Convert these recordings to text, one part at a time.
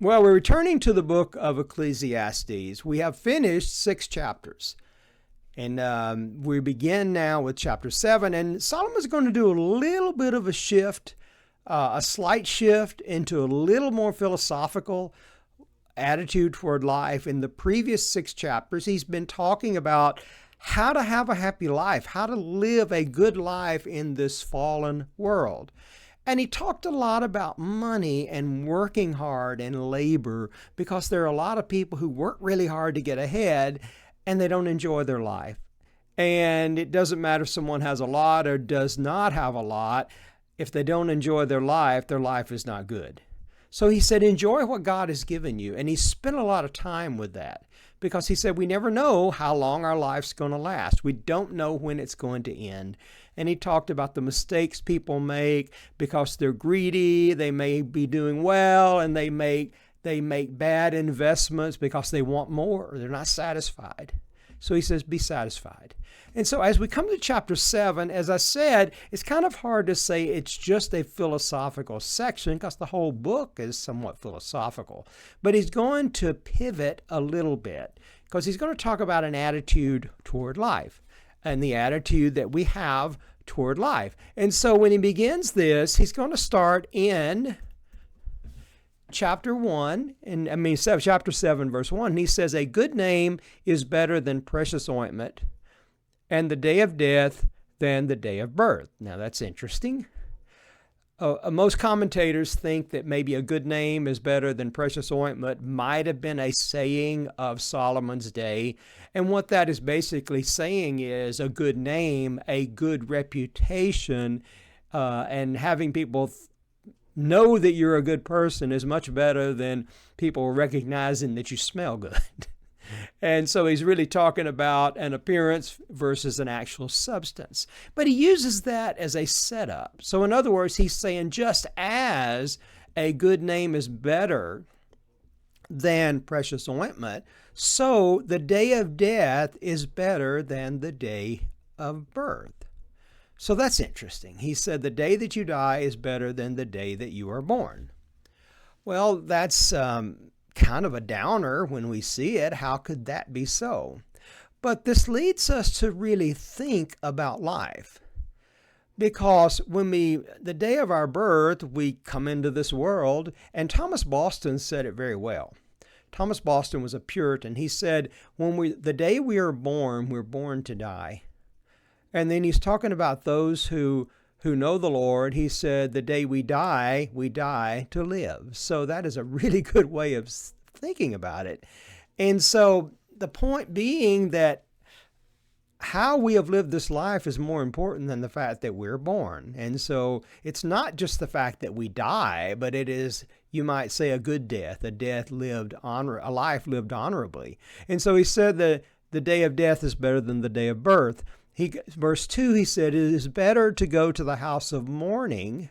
Well, we're returning to the book of Ecclesiastes. We have finished 6 chapters. And we begin now with chapter 7. And Solomon's going to do a little bit of a shift, a slight shift into a little more philosophical attitude toward life. In the previous 6 chapters, he's been talking about how to have a happy life, how to live a good life in this fallen world. And he talked a lot about money and working hard and labor, because there are a lot of people who work really hard to get ahead and they don't enjoy their life. And it doesn't matter if someone has a lot or does not have a lot. If they don't enjoy their life is not good. So he said, enjoy what God has given you. And he spent a lot of time with that, because he said, we never know how long our life's going to last. We don't know when it's going to end. And he talked about the mistakes people make because they're greedy. They may be doing well, and they make bad investments because they want more. They're not satisfied. So he says, be satisfied. And so as we come to chapter 7, as I said, it's kind of hard to say it's just a philosophical section, because the whole book is somewhat philosophical. But he's going to pivot a little bit, because he's going to talk about an attitude toward life and the attitude that we have toward life. And so when he begins this, he's going to start in chapter 7, verse 1. And he says, a good name is better than precious ointment, and the day of death than the day of birth. Now that's interesting. Most commentators think that maybe a good name is better than precious ointment might have been a saying of Solomon's day. And what that is basically saying is a good name, a good reputation, and having people know that you're a good person is much better than people recognizing that you smell good. And so he's really talking about an appearance versus an actual substance. But he uses that as a setup. So in other words, he's saying just as a good name is better than precious ointment, so the day of death is better than the day of birth. So that's interesting. He said the day that you die is better than the day that you are born. Well, that's kind of a downer when we see it. How could that be so? But this leads us to really think about life. Because when the day of our birth, we come into this world, and Thomas Boston said it very well. Thomas Boston was a Puritan. He said, the day we are born, we're born to die. And then he's talking about those who know the Lord. He said, the day we die to live. So that is a really good way of thinking about it. And so the point being that how we have lived this life is more important than the fact that we're born. And so it's not just the fact that we die, but it is, you might say, a good death, a life lived honorably. And so he said that the day of death is better than the day of birth. Verse 2, he said, it is better to go to the house of mourning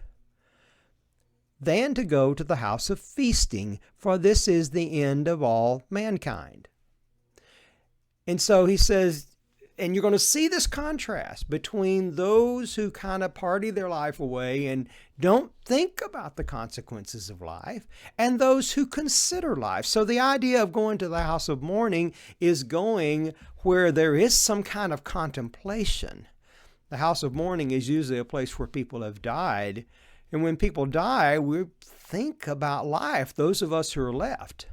than to go to the house of feasting, for this is the end of all mankind. And so he says, and you're going to see this contrast between those who kind of party their life away and don't think about the consequences of life, and those who consider life. So the idea of going to the house of mourning is going where there is some kind of contemplation. The house of mourning is usually a place where people have died. And when people die, we think about life, those of us who are left.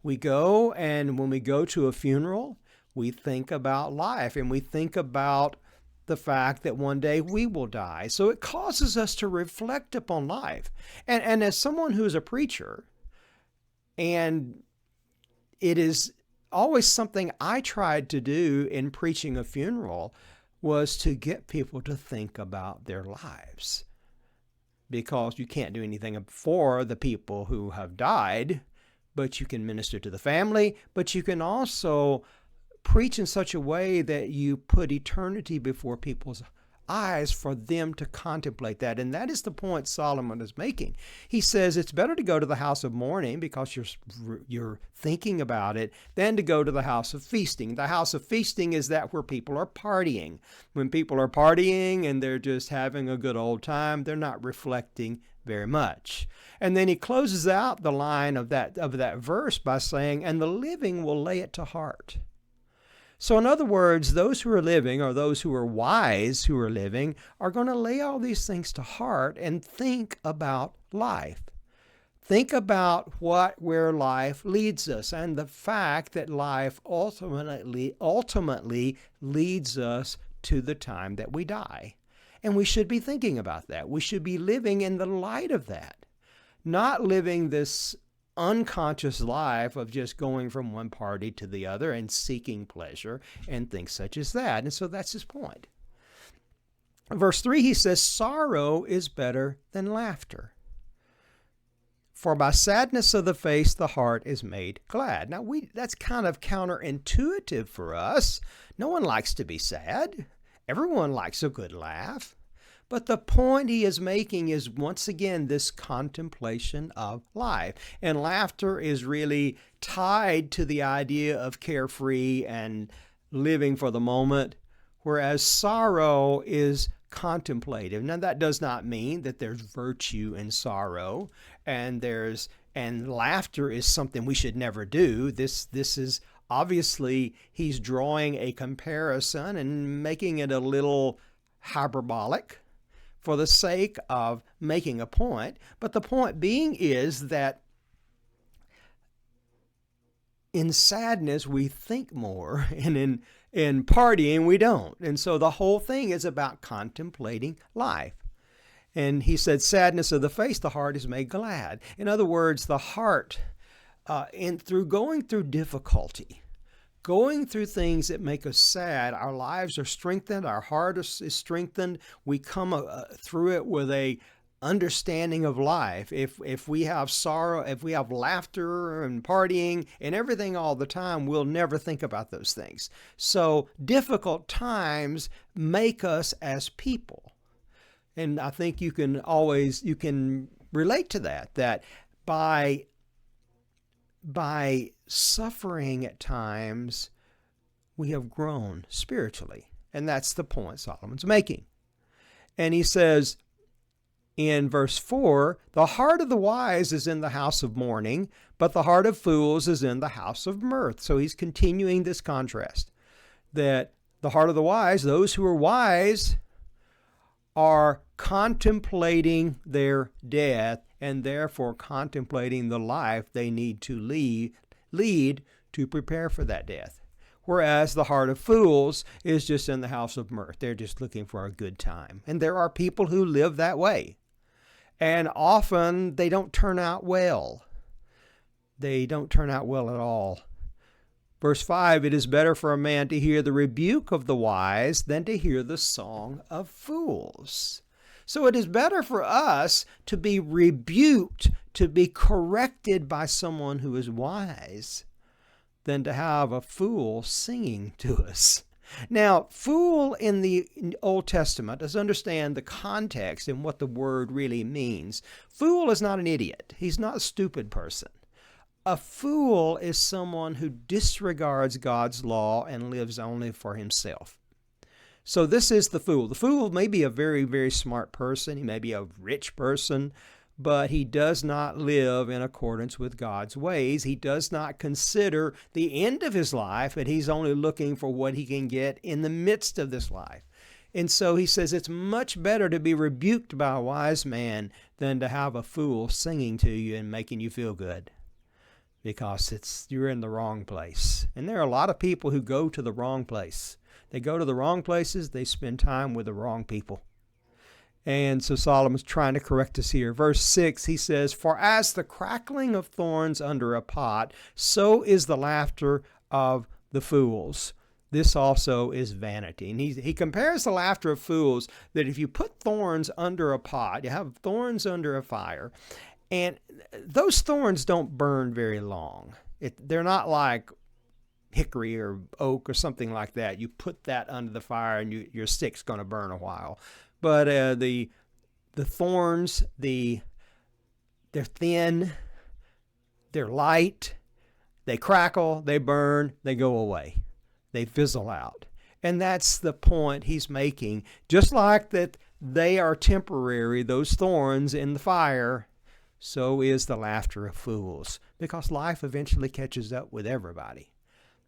We go, and when we go to a funeral, we think about life, and we think about the fact that one day we will die. So it causes us to reflect upon life. And as someone who is a preacher, and it is always something I tried to do in preaching a funeral, was to get people to think about their lives. Because you can't do anything for the people who have died, but you can minister to the family, but you can also preach in such a way that you put eternity before people's eyes for them to contemplate that. And that is the point Solomon is making. He says it's better to go to the house of mourning because you're thinking about it than to go to the house of feasting. The house of feasting is that where people are partying. When people are partying and they're just having a good old time, they're not reflecting very much. And then he closes out the line of that verse by saying, and the living will lay it to heart. So in other words, those who are living, or those who are wise who are living, are going to lay all these things to heart and think about life. Think about where life leads us, and the fact that life ultimately leads us to the time that we die. And we should be thinking about that. We should be living in the light of that, not living this unconscious life of just going from one party to the other and seeking pleasure and things such as that. And so that's his point. Verse 3, he says, sorrow is better than laughter. For by sadness of the face, the heart is made glad. Now, that's kind of counterintuitive for us. No one likes to be sad. Everyone likes a good laugh. But the point he is making is, once again, this contemplation of life. And laughter is really tied to the idea of carefree and living for the moment, whereas sorrow is contemplative. Now, that does not mean that there's virtue in sorrow, and laughter is something we should never do. This is obviously, he's drawing a comparison and making it a little hyperbolic for the sake of making a point. But the point being is that in sadness we think more, and in partying we don't. And so the whole thing is about contemplating life. And he said, sadness of the face, the heart is made glad. In other words, the heart, through going through difficulty, going through things that make us sad, our lives are strengthened, our heart is strengthened. We come through it with a understanding of life. If we have sorrow, if we have laughter and partying and everything all the time, we'll never think about those things. So difficult times make us as people. And I think you can relate to that by suffering at times, we have grown spiritually. And that's the point Solomon's making. And he says in verse 4, the heart of the wise is in the house of mourning, but the heart of fools is in the house of mirth. So he's continuing this contrast, that the heart of the wise, those who are wise, are contemplating their death and therefore contemplating the life they need to lead to prepare for that death. Whereas the heart of fools is just in the house of mirth. They're just looking for a good time. And there are people who live that way. And often they don't turn out well. They don't turn out well at all. Verse 5, it is better for a man to hear the rebuke of the wise than to hear the song of fools. So it is better for us to be rebuked, to be corrected by someone who is wise, than to have a fool singing to us. Now, fool in the Old Testament, let's understand the context and what the word really means. Fool is not an idiot. He's not a stupid person. A fool is someone who disregards God's law and lives only for himself. So this is the fool. The fool may be a very, very smart person. He may be a rich person, but he does not live in accordance with God's ways. He does not consider the end of his life, and he's only looking for what he can get in the midst of this life. And so he says it's much better to be rebuked by a wise man than to have a fool singing to you and making you feel good, because you're in the wrong place. And there are a lot of people who go to the wrong place. They go to the wrong places. They spend time with the wrong people. And so Solomon's trying to correct us here. Verse 6, he says, for as the crackling of thorns under a pot, so is the laughter of the fools. This also is vanity. And he compares the laughter of fools that if you put thorns under a pot, you have thorns under a fire, and those thorns don't burn very long. They're not like hickory or oak or something like that. You put that under the fire and your stick's going to burn a while. But the thorns, they're thin, they're light, they crackle, they burn, they go away. They fizzle out. And that's the point he's making. Just like that they are temporary, those thorns in the fire. So is the laughter of fools, because life eventually catches up with everybody.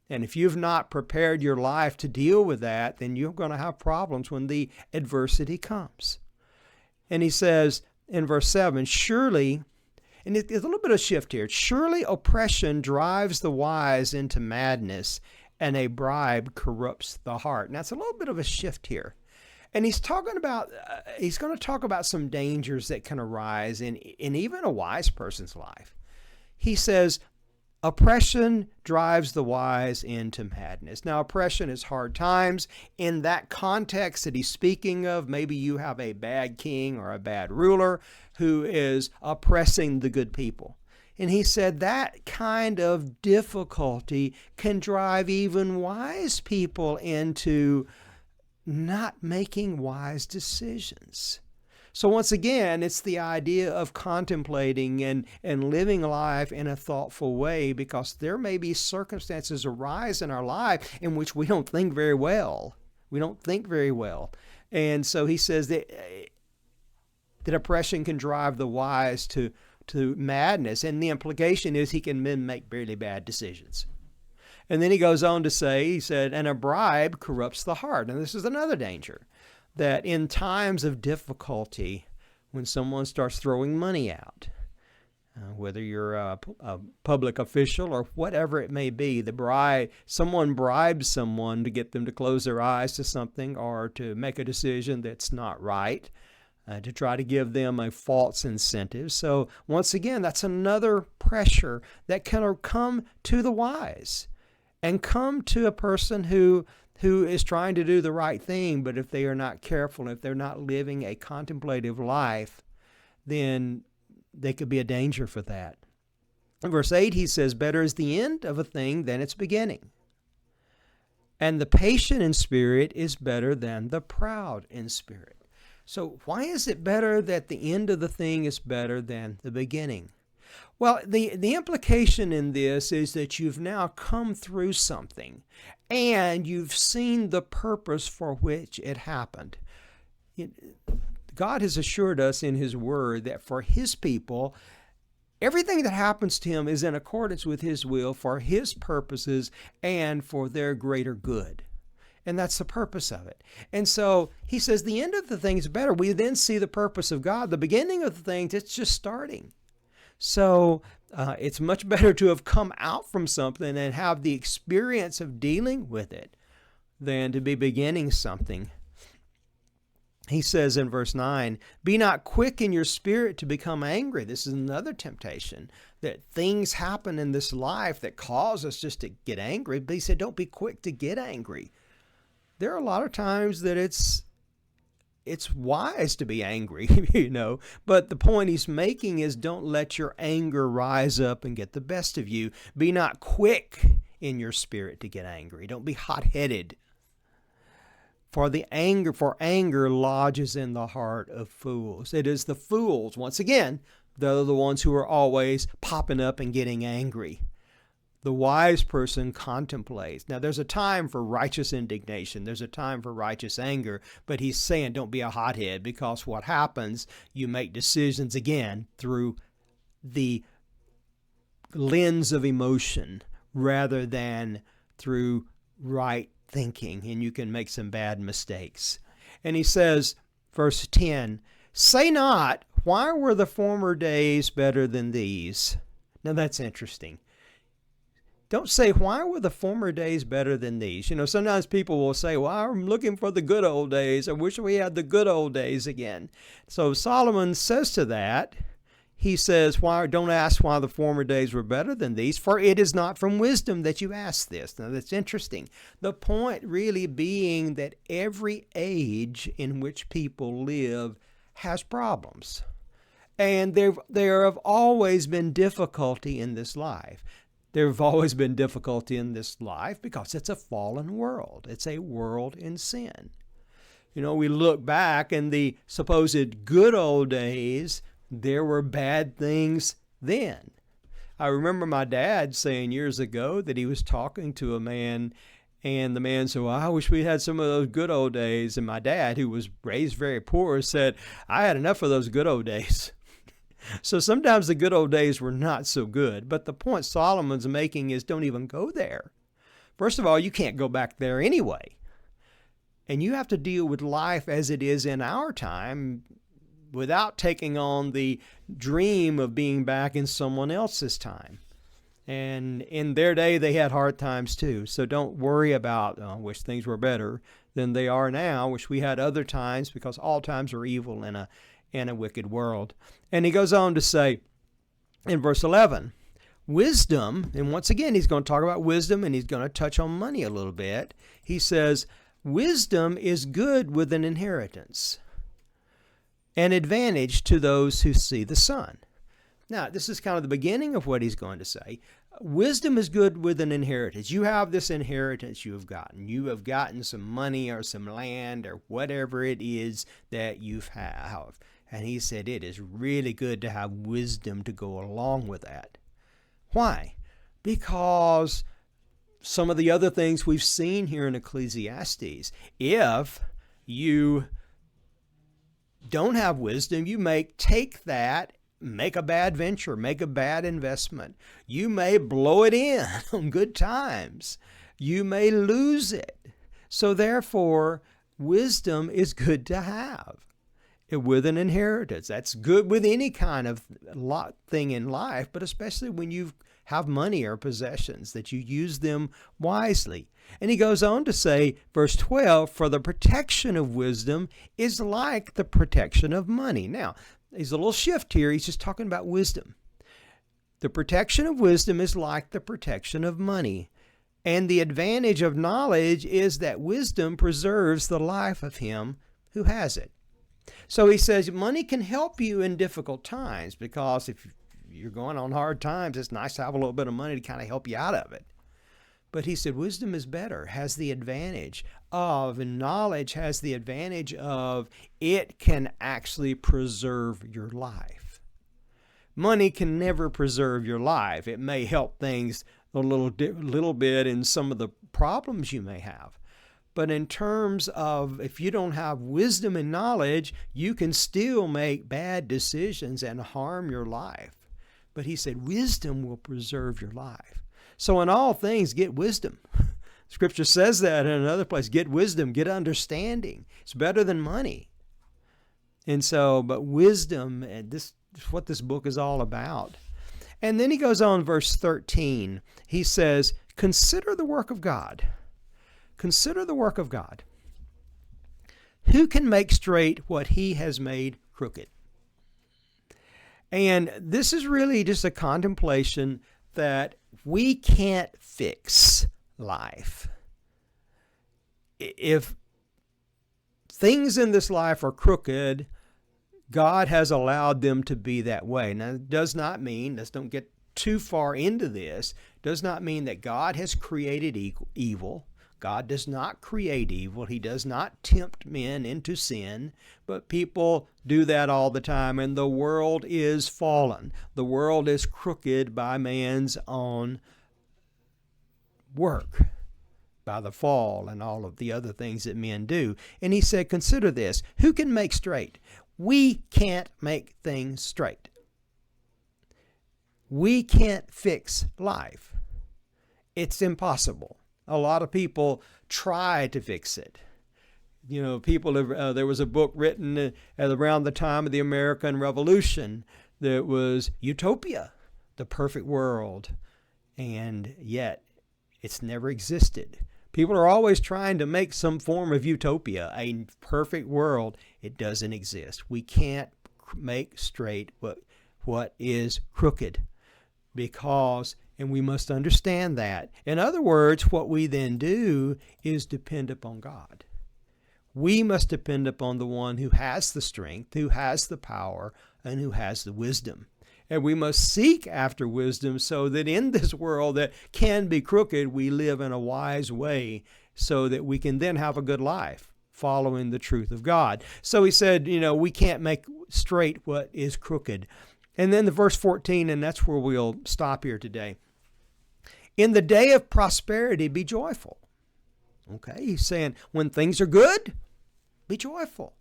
And if you've not prepared your life to deal with that, then you're going to have problems when the adversity comes. And he says in verse 7, surely, and there's a little bit of shift here, surely oppression drives the wise into madness, and a bribe corrupts the heart. Now, it's a little bit of a shift here. And he's talking about, he's going to talk about some dangers that can arise in even a wise person's life. He says, oppression drives the wise into madness. Now, oppression is hard times. In that context that he's speaking of, maybe you have a bad king or a bad ruler who is oppressing the good people. And he said that kind of difficulty can drive even wise people into not making wise decisions. So once again, it's the idea of contemplating and living life in a thoughtful way, because there may be circumstances arise in our life in which we don't think very well. We don't think very well. And so he says that oppression can drive the wise to madness. And the implication is he can then make really bad decisions. And then he goes on to say, he said, and a bribe corrupts the heart. And this is another danger, that in times of difficulty, when someone starts throwing money out, whether you're a public official or whatever it may be, someone bribes someone to get them to close their eyes to something or to make a decision that's not right, to try to give them a false incentive. So once again, that's another pressure that can come to the wise and come to a person who is trying to do the right thing, but if they are not careful, if they're not living a contemplative life, then they could be a danger for that. In verse 8, he says, better is the end of a thing than its beginning. And the patient in spirit is better than the proud in spirit. So why is it better that the end of the thing is better than the beginning? Well, the implication in this is that you've now come through something and you've seen the purpose for which it happened. God has assured us in His Word that for His people, everything that happens to Him is in accordance with His will for His purposes and for their greater good. And that's the purpose of it. And so He says the end of the thing is better. We then see the purpose of God. The beginning of the things, it's just starting. So it's much better to have come out from something and have the experience of dealing with it than to be beginning something. He says in verse 9, be not quick in your spirit to become angry. This is another temptation, that things happen in this life that cause us just to get angry. But he said, don't be quick to get angry. There are a lot of times that it's wise to be angry, but the point he's making is don't let your anger rise up and get the best of you. Be not quick in your spirit to get angry. Don't be hot-headed. For anger lodges in the heart of fools. It is the fools, once again, they're the ones who are always popping up and getting angry. The wise person contemplates. Now, there's a time for righteous indignation. There's a time for righteous anger. But he's saying don't be a hothead, because what happens, you make decisions again through the lens of emotion rather than through right thinking, and you can make some bad mistakes. And he says, verse 10, say not, why were the former days better than these? Now, that's interesting. Don't say, why were the former days better than these? Sometimes people will say, well, I'm looking for the good old days. I wish we had the good old days again. So Solomon says to that, he says, don't ask why the former days were better than these, for it is not from wisdom that you ask this. Now, that's interesting. The point really being that every age in which people live has problems. And there have always been difficulty in this life. There have always been difficulty in this life because it's a fallen world. It's a world in sin. We look back in the supposed good old days, there were bad things then. I remember my dad saying years ago that he was talking to a man, And the man said, well, I wish we had some of those good old days. And my dad, who was raised very poor, said, I had enough of those good old days. So sometimes the good old days were not so good. But the point Solomon's making is don't even go there. First of all, you can't go back there anyway. And you have to deal with life as it is in our time without taking on the dream of being back in someone else's time. And in their day, they had hard times too. So don't worry about, I wish things were better than they are now. Wish we had other times, because all times are evil in a wicked world. And he goes on to say in verse 11, wisdom, and once again, he's going to talk about wisdom, and he's going to touch on money a little bit. He says, wisdom is good with an inheritance, an advantage to those who see the sun. Now, this is kind of the beginning of what he's going to say. Wisdom is good with an inheritance. You have this inheritance you have gotten. You have gotten some money or some land or whatever it is that you have. And he said it is really good to have wisdom to go along with that. Why? Because some of the other things we've seen here in Ecclesiastes, if you don't have wisdom, you may take that, make a bad venture, make a bad investment. You may blow it in on good times. You may lose it. So therefore, wisdom is good to have with an inheritance. That's good with any kind of thing in life, but especially when you have money or possessions, that you use them wisely. And he goes on to say, verse 12, for the protection of wisdom is like the protection of money. Now, there's a little shift here. He's just talking about wisdom. The protection of wisdom is like the protection of money. And the advantage of knowledge is that wisdom preserves the life of him who has it. So he says money can help you in difficult times, because if you're going on hard times, it's nice to have a little bit of money to kind of help you out of it. But he said wisdom is better, has the advantage of, and knowledge has the advantage of, it can actually preserve your life. Money can never preserve your life. It may help things a little bit in some of the problems you may have. But in terms of, if you don't have wisdom and knowledge, you can still make bad decisions and harm your life. But he said wisdom will preserve your life. So in all things, get wisdom. Scripture says that in another place. Get wisdom, get understanding. It's better than money. And so, but wisdom, and this is what this book is all about. And then he goes on, verse 13. He says, consider the work of God. Consider the work of God. Who can make straight what he has made crooked? And this is really just a contemplation that we can't fix life. If things in this life are crooked, God has allowed them to be that way. Now, it does not mean, let's don't get too far into this, does not mean that God has created evil. God does not create evil. He does not tempt men into sin, but people do that all the time, and the world is fallen. The world is crooked by man's own work, by the fall and all of the other things that men do. And he said, consider this. Who can make straight? We can't make things straight. We can't fix life. It's impossible. A lot of people try to fix it. You know, people have, there was a book written around the time of the American Revolution that was Utopia, the perfect world, and yet it's never existed. People are always trying to make some form of utopia, a perfect world. It doesn't exist. We can't make straight what is crooked, because, and we must understand that. In other words, what we then do is depend upon God. We must depend upon the one who has the strength, who has the power, and who has the wisdom. And we must seek after wisdom so that in this world that can be crooked, we live in a wise way so that we can then have a good life following the truth of God. So he said, you know, we can't make straight what is crooked. And then the verse 14, and that's where we'll stop here today. In the day of prosperity, be joyful. Okay, he's saying when things are good, be joyful.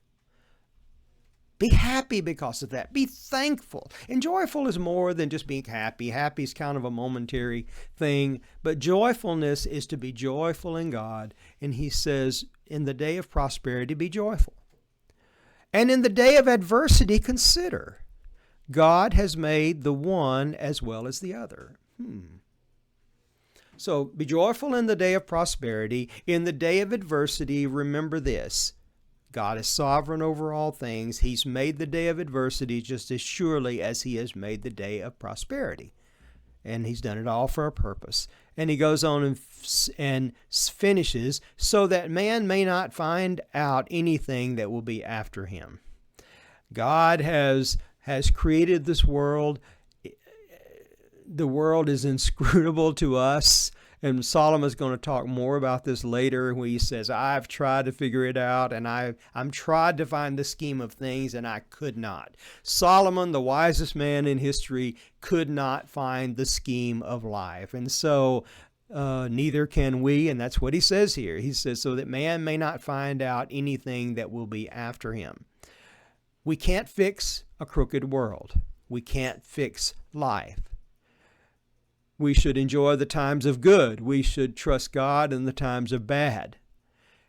Be happy because of that. Be thankful. And joyful is more than just being happy. Happy is kind of a momentary thing. But joyfulness is to be joyful in God. And he says, in the day of prosperity, be joyful. And in the day of adversity, consider. God has made the one as well as the other. So be joyful in the day of prosperity. In the day of adversity, remember this. God is sovereign over all things. He's made the day of adversity just as surely as he has made the day of prosperity. And he's done it all for a purpose. And he goes on and finishes, so that man may not find out anything that will be after him. God has created this world. The world is inscrutable to us. And Solomon's going to talk more about this later when he says, I've tried to figure it out and I'm tried to find the scheme of things and I could not. Solomon, the wisest man in history, could not find the scheme of life. And so neither can we. And that's what he says here. He says, so that man may not find out anything that will be after him. We can't fix a crooked world. We can't fix life. We should enjoy the times of good. We should trust God in the times of bad.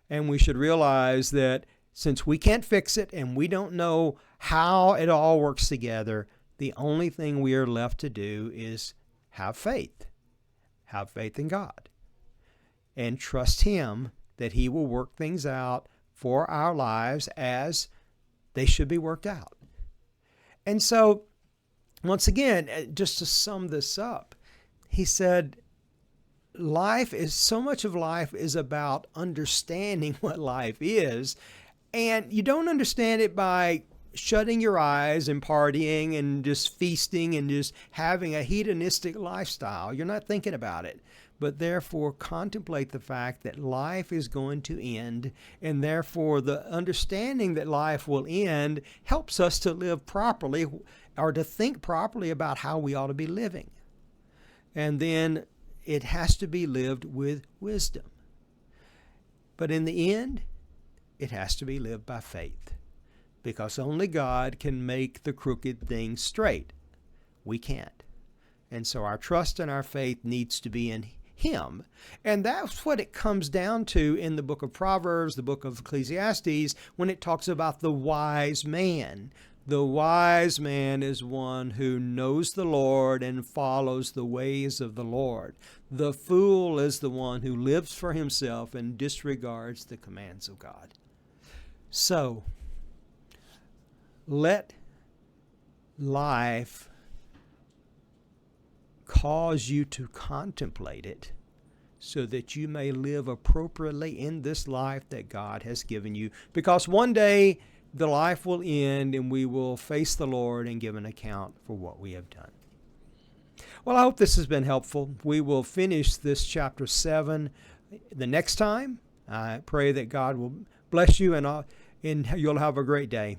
And we should realize that since we can't fix it and we don't know how it all works together, the only thing we are left to do is have faith. Have faith in God. And trust Him that He will work things out for our lives as they should be worked out. And so, once again, just to sum this up, he said, so much of life is about understanding what life is. And you don't understand it by shutting your eyes and partying and just feasting and just having a hedonistic lifestyle. You're not thinking about it. But therefore, contemplate the fact that life is going to end. And therefore, the understanding that life will end helps us to live properly or to think properly about how we ought to be living. And then it has to be lived with wisdom. But in the end, it has to be lived by faith. Because only God can make the crooked things straight. We can't. And so our trust and our faith needs to be in Him. And that's what it comes down to in the book of Proverbs, the book of Ecclesiastes, when it talks about the wise man. The wise man is one who knows the Lord and follows the ways of the Lord. The fool is the one who lives for himself and disregards the commands of God. So, let life cause you to contemplate it so that you may live appropriately in this life that God has given you. Because one day, the life will end and we will face the Lord and give an account for what we have done. Well, I hope this has been helpful. We will finish this chapter 7 the next time. I pray that God will bless you and you'll have a great day.